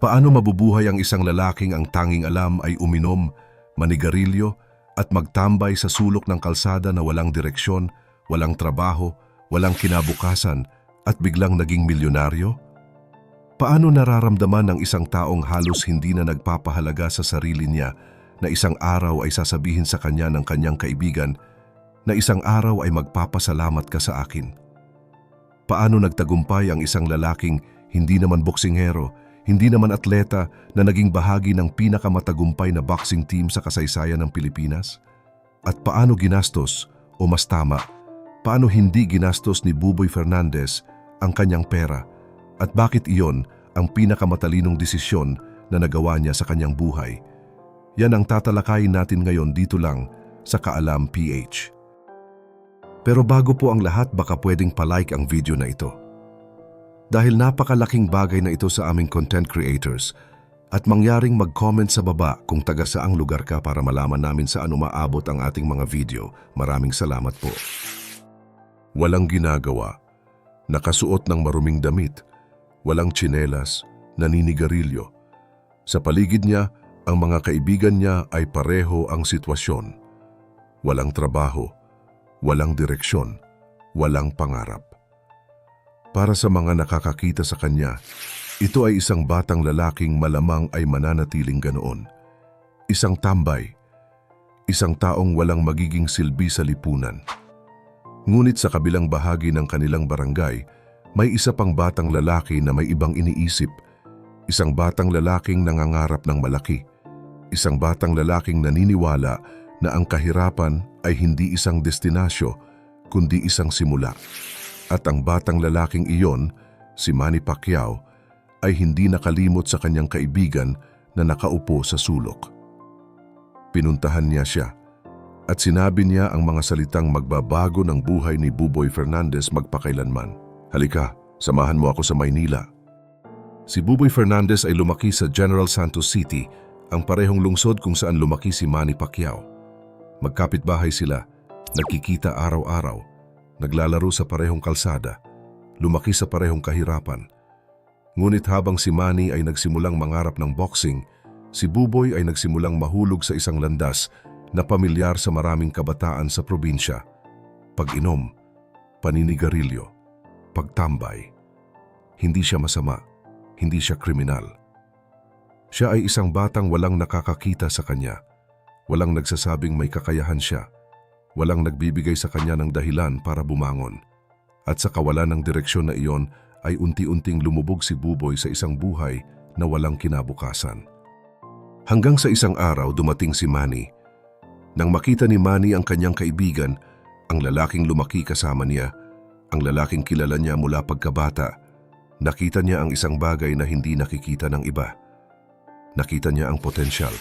Paano mabubuhay ang isang lalaking ang tanging alam ay uminom, manigarilyo at magtambay sa sulok ng kalsada na walang direksyon, walang trabaho, walang kinabukasan at biglang naging milyonaryo? Paano nararamdaman ng isang taong halos hindi na nagpapahalaga sa sarili niya na isang araw ay sasabihin sa kanya ng kanyang kaibigan na isang araw ay magpapasalamat ka sa akin? Paano nagtagumpay ang isang lalaking hindi naman boksingero, hindi naman atleta na naging bahagi ng pinakamatagumpay na boxing team sa kasaysayan ng Pilipinas? At paano ginastos, o mas tama, paano hindi ginastos ni Buboy Fernandez ang kanyang pera? At bakit iyon ang pinakamatalinong desisyon na nagawa niya sa kanyang buhay? Yan ang tatalakayin natin ngayon dito lang sa Kaalam PH. Pero bago po ang lahat, baka pwedeng palike ang video na ito. Dahil napakalaking bagay na ito sa aming content creators at mangyaring mag-comment sa baba kung taga saang lugar ka para malaman namin saan umaabot ang ating mga video. Maraming salamat po. Walang ginagawa, nakasuot ng maruming damit, walang tsinelas, naninigarilyo. Sa paligid niya, ang mga kaibigan niya ay pareho ang sitwasyon. Walang trabaho, walang direksyon, walang pangarap. Para sa mga nakakakita sa kanya, ito ay isang batang lalaking malamang ay mananatiling ganoon. Isang tambay, isang taong walang magiging silbi sa lipunan. Ngunit sa kabilang bahagi ng kanilang barangay, may isa pang batang lalaki na may ibang iniisip. Isang batang lalaking nangangarap ng malaki. Isang batang lalaking naniniwala na ang kahirapan ay hindi isang destinasyo, kundi isang simula. At ang batang lalaking iyon, si Manny Pacquiao, ay hindi nakalimot sa kanyang kaibigan na nakaupo sa sulok. Pinuntahan niya siya at sinabi niya ang mga salitang magbabago ng buhay ni Buboy Fernandez magpakailanman. Halika, samahan mo ako sa Maynila. Si Buboy Fernandez ay lumaki sa General Santos City, ang parehong lungsod kung saan lumaki si Manny Pacquiao. Magkapitbahay sila, nagkikita araw-araw, naglalaro sa parehong kalsada, lumaki sa parehong kahirapan. Ngunit habang si Manny ay nagsimulang mangarap ng boxing, si Buboy ay nagsimulang mahulog sa isang landas na pamilyar sa maraming kabataan sa probinsya. Pag-inom, paninigarilyo, pagtambay. Hindi siya masama, hindi siya kriminal. Siya ay isang batang walang nakakakita sa kanya, walang nagsasabing may kakayahan siya. Walang nagbibigay sa kanya ng dahilan para bumangon. At sa kawalan ng direksyon na iyon ay unti-unting lumubog si Buboy sa isang buhay na walang kinabukasan. Hanggang sa isang araw dumating si Manny. Nang makita ni Manny ang kanyang kaibigan, ang lalaking lumaki kasama niya, ang lalaking kilala niya mula pagkabata, nakita niya ang isang bagay na hindi nakikita ng iba. Nakita niya ang potensyal.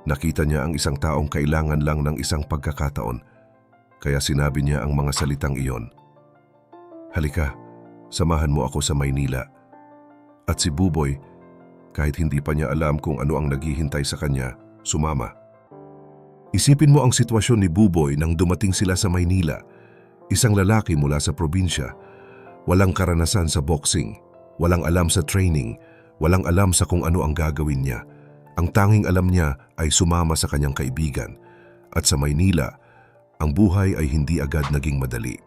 Nakita niya ang isang taong kailangan lang ng isang pagkakataon, kaya sinabi niya ang mga salitang iyon. Halika, samahan mo ako sa Maynila. At si Buboy, kahit hindi pa niya alam kung ano ang naghihintay sa kanya, sumama. Isipin mo ang sitwasyon ni Buboy nang dumating sila sa Maynila, isang lalaki mula sa probinsya, walang karanasan sa boxing, walang alam sa training, walang alam sa kung ano ang gagawin niya. Ang tanging alam niya ay sumama sa kanyang kaibigan at sa Maynila, ang buhay ay hindi agad naging madali.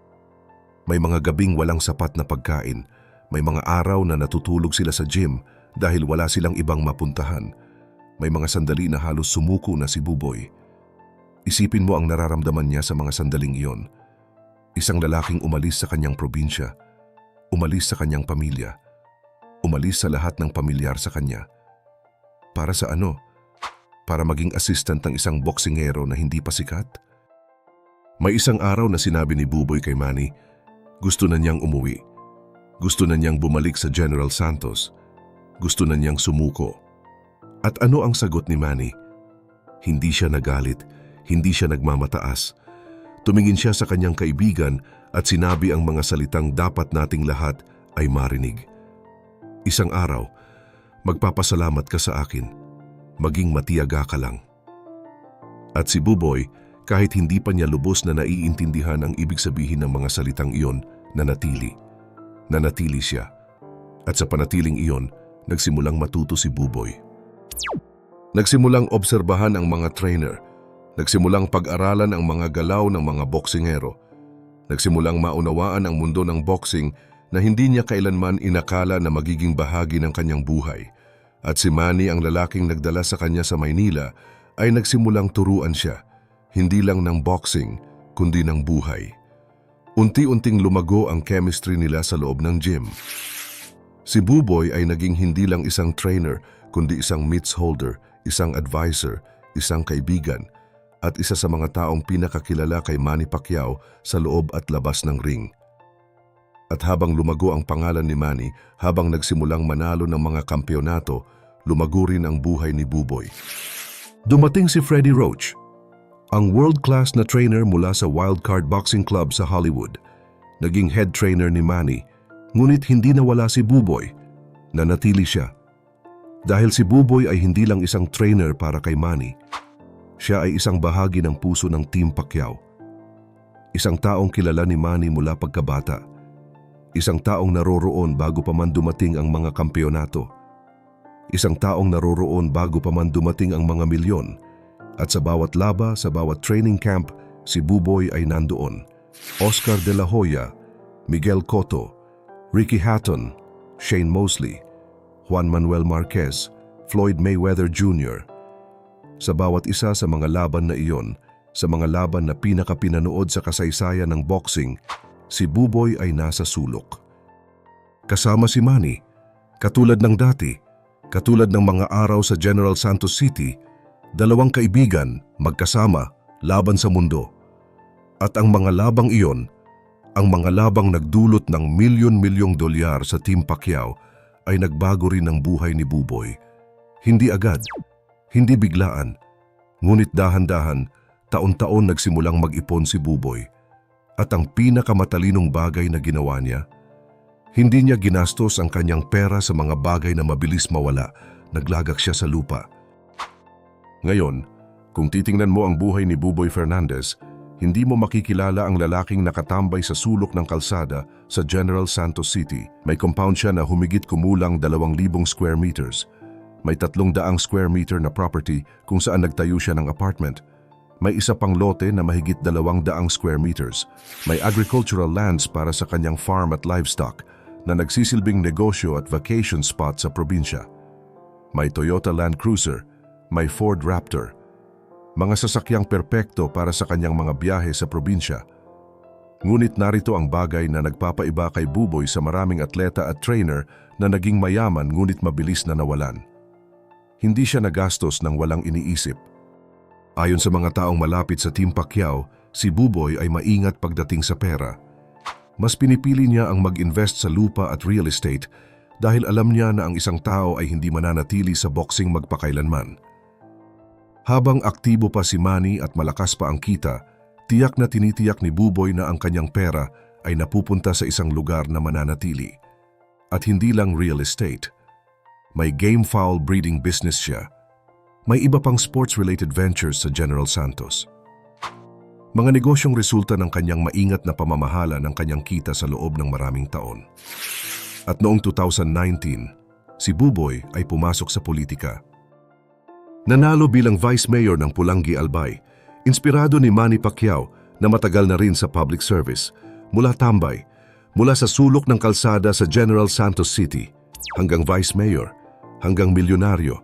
May mga gabing walang sapat na pagkain, may mga araw na natutulog sila sa gym dahil wala silang ibang mapuntahan. May mga sandali na halos sumuko na si Buboy. Isipin mo ang nararamdaman niya sa mga sandaling iyon. Isang lalaking umalis sa kanyang probinsya, umalis sa kanyang pamilya, umalis sa lahat ng pamilyar sa kanya. Para sa ano? Para maging assistant ng isang boksingero na hindi pa sikat? May isang araw na sinabi ni Buboy kay Manny, gusto na niyang umuwi. Gusto na niyang bumalik sa General Santos. Gusto na niyang sumuko. At ano ang sagot ni Manny? Hindi siya nagalit, hindi siya nagmamataas. Tumingin siya sa kanyang kaibigan at sinabi ang mga salitang dapat nating lahat ay marinig. Isang araw, magpapasalamat ka sa akin, maging matiyaga ka lang. At si Buboy, kahit hindi pa niya lubos na naiintindihan ang ibig sabihin ng mga salitang iyon, nanatili. Nanatili siya. At sa panatiling iyon, nagsimulang matuto si Buboy. Nagsimulang obserbahan ang mga trainer, nagsimulang pag-aralan ang mga galaw ng mga boksingero, nagsimulang maunawaan ang mundo ng boxing na hindi niya kailanman inakala na magiging bahagi ng kanyang buhay. At si Manny, ang lalaking nagdala sa kanya sa Maynila, ay nagsimulang turuan siya, hindi lang ng boxing, kundi ng buhay. Unti-unting lumago ang chemistry nila sa loob ng gym. Si Buboy ay naging hindi lang isang trainer, kundi isang mitts holder, isang advisor, isang kaibigan, at isa sa mga taong pinakakilala kay Manny Pacquiao sa loob at labas ng ring. At habang lumago ang pangalan ni Manny, habang nagsimulang manalo ng mga kampyonato, lumago rin ang buhay ni Buboy. Dumating si Freddie Roach, ang world-class na trainer mula sa Wildcard Boxing Club sa Hollywood. Naging head trainer ni Manny, ngunit hindi nawala si Buboy. Nanatili siya. Dahil si Buboy ay hindi lang isang trainer para kay Manny. Siya ay isang bahagi ng puso ng Team Pacquiao. Isang taong kilala ni Manny mula pagkabata. Isang taong naroroon bago pa man dumating ang mga kampyonato. Isang taong naroroon bago pa man dumating ang mga milyon. At sa bawat laba, sa bawat training camp, si Buboy ay nandoon. Oscar De La Hoya, Miguel Cotto, Ricky Hatton, Shane Mosley, Juan Manuel Marquez, Floyd Mayweather Jr. Sa bawat isa sa mga laban na iyon, sa mga laban na pinakapinanood sa kasaysayan ng boxing, si Buboy ay nasa sulok. Kasama si Manny, katulad ng dati, katulad ng mga araw sa General Santos City, dalawang kaibigan, magkasama, laban sa mundo. At ang mga labang iyon, ang mga labang nagdulot ng milyon-milyong dolyar sa Team Pacquiao, ay nagbago rin ang buhay ni Buboy. Hindi agad, hindi biglaan, ngunit dahan-dahan, taon-taon nagsimulang mag-ipon si Buboy. At ang pinakamatalinong bagay na ginawa niya, hindi niya ginastos ang kanyang pera sa mga bagay na mabilis mawala, naglagak siya sa lupa. Ngayon, kung titingnan mo ang buhay ni Buboy Fernandez, hindi mo makikilala ang lalaking nakatambay sa sulok ng kalsada sa General Santos City. May compound siya na humigit kumulang 2,000 square meters. May 300 square meter na property kung saan nagtayo siya ng apartment. May isa pang lote na mahigit 200 square meters. May agricultural lands para sa kanyang farm at livestock na nagsisilbing negosyo at vacation spot sa probinsya. May Toyota Land Cruiser, may Ford Raptor. Mga sasakyang perpekto para sa kanyang mga biyahe sa probinsya. Ngunit narito ang bagay na nagpapaiba kay Buboy sa maraming atleta at trainer na naging mayaman ngunit mabilis na nawalan. Hindi siya nagastos ng walang iniisip. Ayon sa mga taong malapit sa Team Pacquiao, si Buboy ay maingat pagdating sa pera. Mas pinipili niya ang mag-invest sa lupa at real estate dahil alam niya na ang isang tao ay hindi mananatili sa boxing magpakailanman. Habang aktibo pa si Manny at malakas pa ang kita, tiyak na tinitiyak ni Buboy na ang kanyang pera ay napupunta sa isang lugar na mananatili. At hindi lang real estate. May game fowl breeding business siya. May iba pang sports-related ventures sa General Santos. Mga negosyong resulta ng kanyang maingat na pamamahala ng kanyang kita sa loob ng maraming taon. At noong 2019, si Buboy ay pumasok sa politika. Nanalo bilang Vice Mayor ng Pulangi, Albay, inspirado ni Manny Pacquiao na matagal na rin sa public service, mula tambay, mula sa sulok ng kalsada sa General Santos City, hanggang Vice Mayor, hanggang milyonaryo,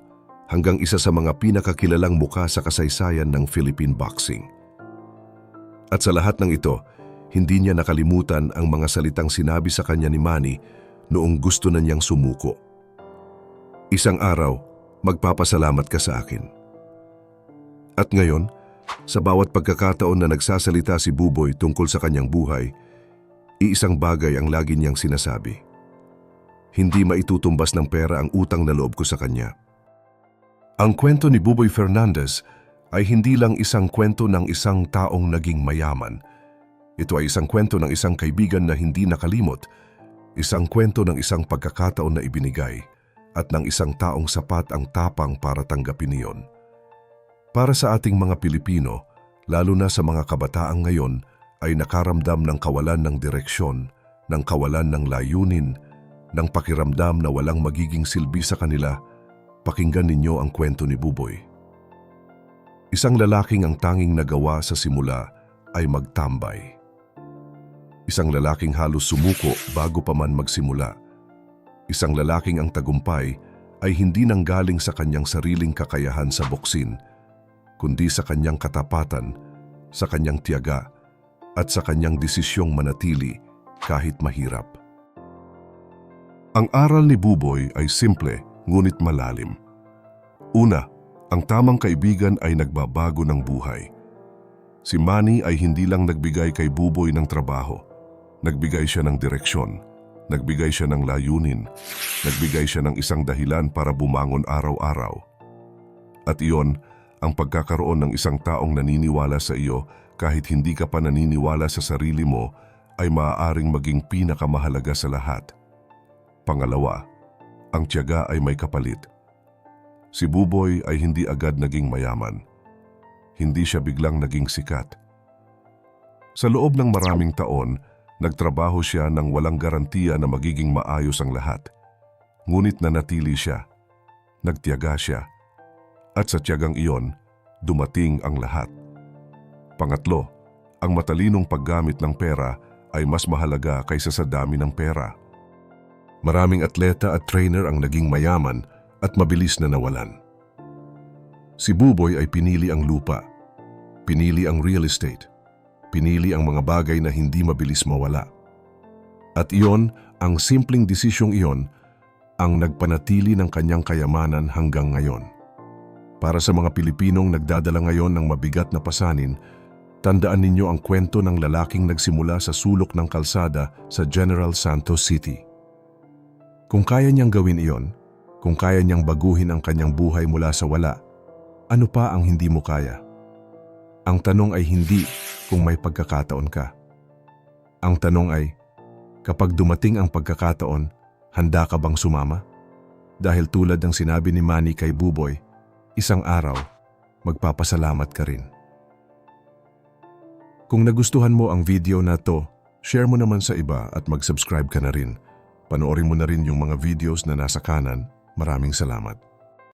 hanggang isa sa mga pinakakilalang mukha sa kasaysayan ng Philippine boxing. At sa lahat ng ito, hindi niya nakalimutan ang mga salitang sinabi sa kanya ni Manny noong gusto na niyang sumuko. Isang araw, magpapasalamat ka sa akin. At ngayon, sa bawat pagkakataon na nagsasalita si Buboy tungkol sa kanyang buhay, iisang bagay ang lagi niyang sinasabi. Hindi maitutumbas ng pera ang utang na loob ko sa kanya. Ang kwento ni Buboy Fernandez ay hindi lang isang kwento ng isang taong naging mayaman. Ito ay isang kwento ng isang kaibigan na hindi nakalimot, isang kwento ng isang pagkakataon na ibinigay, at ng isang taong sapat ang tapang para tanggapin iyon. Para sa ating mga Pilipino, lalo na sa mga kabataang ngayon, ay nakaramdam ng kawalan ng direksyon, ng kawalan ng layunin, ng pakiramdam na walang magiging silbi sa kanila, pakinggan ninyo ang kwento ni Buboy. Isang lalaking ang tanging nagawa sa simula ay magtambay. Isang lalaking halos sumuko bago pa man magsimula. Isang lalaking ang tagumpay ay hindi nanggaling sa kanyang sariling kakayahan sa boksin, kundi sa kanyang katapatan, sa kanyang tiyaga, at sa kanyang desisyong manatili kahit mahirap. Ang aral ni Buboy ay simple ngunit malalim. Una, ang tamang kaibigan ay nagbabago ng buhay. Si Manny ay hindi lang nagbigay kay Buboy ng trabaho. Nagbigay siya ng direksyon, nagbigay siya ng layunin, nagbigay siya ng isang dahilan para bumangon araw-araw. At iyon, ang pagkakaroon ng isang taong naniniwala sa iyo kahit hindi ka pa naniniwala sa sarili mo ay maaaring maging pinakamahalaga sa lahat. Pangalawa, ang tiyaga ay may kapalit. Si Buboy ay hindi agad naging mayaman. Hindi siya biglang naging sikat. Sa loob ng maraming taon, nagtrabaho siya nang walang garantiya na magiging maayos ang lahat. Ngunit nanatili siya, nagtiyaga siya, at sa tiyagang iyon, dumating ang lahat. Pangatlo, ang matalinong paggamit ng pera ay mas mahalaga kaysa sa dami ng pera. Maraming atleta at trainer ang naging mayaman at mabilis na nawalan. Si Buboy ay pinili ang lupa, pinili ang real estate, pinili ang mga bagay na hindi mabilis mawala. At iyon, ang simpleng desisyong iyon, ang nagpanatili ng kanyang kayamanan hanggang ngayon. Para sa mga Pilipinong nagdadala ngayon ng mabigat na pasanin, tandaan ninyo ang kwento ng lalaking nagsimula sa sulok ng kalsada sa General Santos City. Kung kaya niyang gawin iyon, kung kaya niyang baguhin ang kanyang buhay mula sa wala, ano pa ang hindi mo kaya? Ang tanong ay hindi kung may pagkakataon ka. Ang tanong ay, kapag dumating ang pagkakataon, handa ka bang sumama? Dahil tulad ng sinabi ni Manny kay Buboy, isang araw, magpapasalamat ka rin. Kung nagustuhan mo ang video na to, share mo naman sa iba at mag-subscribe ka na rin. Panoorin mo na rin yung mga videos na nasa kanan. Maraming salamat.